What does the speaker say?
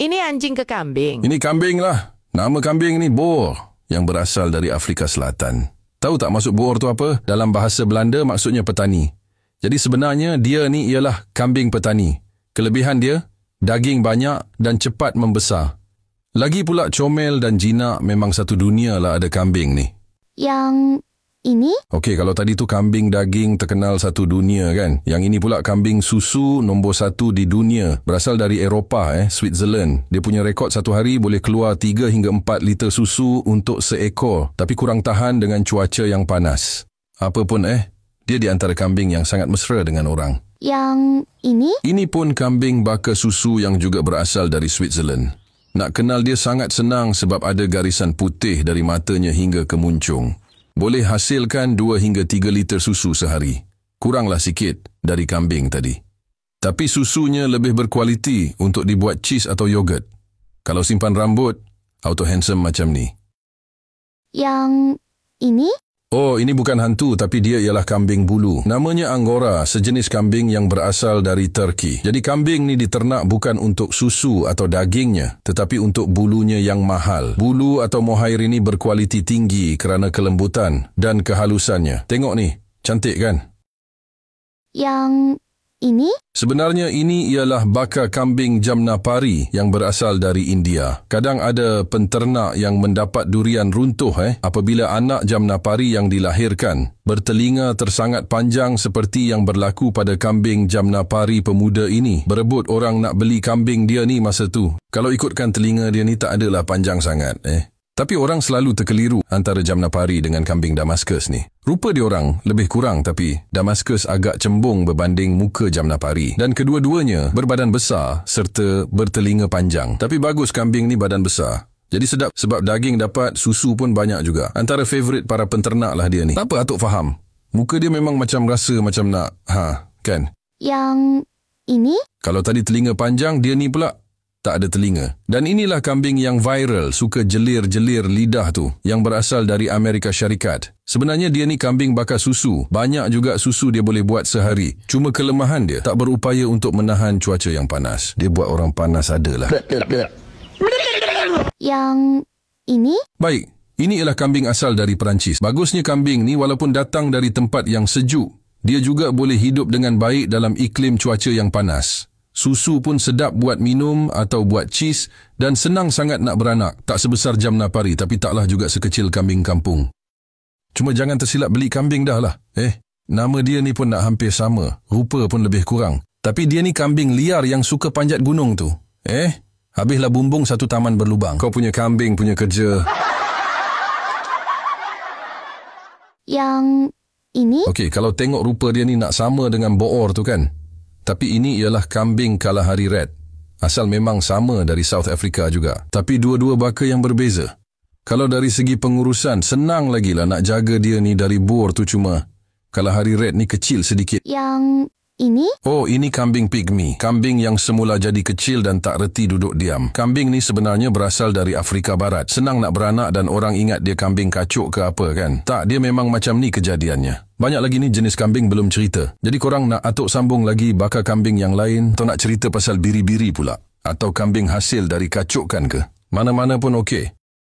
Ini anjing ke kambing? Ini kambing lah. Nama kambing ni Boer, yang berasal dari Afrika Selatan. Tahu tak maksud Boer tu apa? Dalam bahasa Belanda maksudnya petani. Jadi sebenarnya dia ni ialah kambing petani. Kelebihan dia, daging banyak dan cepat membesar. Lagi pula comel dan jinak, memang satu dunia lah ada kambing ni. Yang ini? Okey, kalau tadi tu kambing daging terkenal satu dunia kan. Yang ini pula kambing susu nombor 1 di dunia. Berasal dari Eropah, Switzerland. Dia punya rekod satu hari boleh keluar 3 hingga 4 liter susu untuk seekor. Tapi kurang tahan dengan cuaca yang panas. Apa pun dia di antara kambing yang sangat mesra dengan orang. Yang ini? Ini pun kambing baka susu yang juga berasal dari Switzerland. Nak kenal dia sangat senang sebab ada garisan putih dari matanya hingga ke muncung. Boleh hasilkan 2 hingga 3 liter susu sehari. Kuranglah sikit dari kambing tadi. Tapi susunya lebih berkualiti untuk dibuat cheese atau yogurt. Kalau simpan rambut, auto handsome macam ni. Yang ini? Oh, ini bukan hantu tapi dia ialah kambing bulu. Namanya Angora, sejenis kambing yang berasal dari Turki. Jadi kambing ni diternak bukan untuk susu atau dagingnya, tetapi untuk bulunya yang mahal. Bulu atau mohair ini berkualiti tinggi kerana kelembutan dan kehalusannya. Tengok ni, cantik kan? Yang ini? Sebenarnya ini ialah baka kambing Jamnapari yang berasal dari India. Kadang ada penternak yang mendapat durian runtuh apabila anak Jamnapari yang dilahirkan bertelinga tersangat panjang seperti yang berlaku pada kambing Jamnapari pemuda ini. Berebut orang nak beli kambing dia ni masa tu. Kalau ikutkan telinga dia ni tak adalah panjang sangat. Tapi orang selalu terkeliru antara Jamnapari dengan kambing Damaskus ni. Rupa diorang lebih kurang tapi Damaskus agak cembung berbanding muka Jamnapari. Dan kedua-duanya berbadan besar serta bertelinga panjang. Tapi bagus kambing ni badan besar. Jadi sedap sebab daging dapat, susu pun banyak juga. Antara favorit para penternak lah dia ni. Tak apa Atuk faham. Muka dia memang macam rasa macam nak, kan? Yang ini? Kalau tadi telinga panjang, dia ni pula tak ada telinga. Dan inilah kambing yang viral, suka jelir-jelir lidah tu, yang berasal dari Amerika Syarikat. Sebenarnya dia ni kambing bakar susu. Banyak juga susu dia boleh buat sehari. Cuma kelemahan dia, tak berupaya untuk menahan cuaca yang panas. Dia buat orang panas adalah. Yang ini? Baik, ini ialah kambing asal dari Perancis. Bagusnya kambing ni walaupun datang dari tempat yang sejuk, dia juga boleh hidup dengan baik dalam iklim cuaca yang panas. Susu pun sedap buat minum atau buat cheese dan senang sangat nak beranak. Tak sebesar Jamnapari tapi taklah juga sekecil kambing kampung. Cuma jangan tersilap beli kambing dah lah. Nama dia ni pun nak hampir sama. Rupa pun lebih kurang. Tapi dia ni kambing liar yang suka panjat gunung tu. Habislah bumbung satu taman berlubang. Kau punya kambing punya kerja. Yang ini? Okey, kalau tengok rupa dia ni nak sama dengan Boer tu kan? Tapi ini ialah kambing Kalahari Red. Asal memang sama dari South Africa juga. Tapi dua-dua baka yang berbeza. Kalau dari segi pengurusan, senang lagi lah nak jaga dia ni dari Boer tu cuma. Kalahari Red ni kecil sedikit. Yang ini? Oh, ini kambing pygmy. Kambing yang semula jadi kecil dan tak reti duduk diam. Kambing ni sebenarnya berasal dari Afrika Barat. Senang nak beranak dan orang ingat dia kambing kacuk ke apa kan? Tak, dia memang macam ni kejadiannya. Banyak lagi ni jenis kambing belum cerita. Jadi korang nak Atuk sambung lagi bakar kambing yang lain atau nak cerita pasal biri-biri pula? Atau kambing hasil dari kacukan ke? Mana-mana pun okey.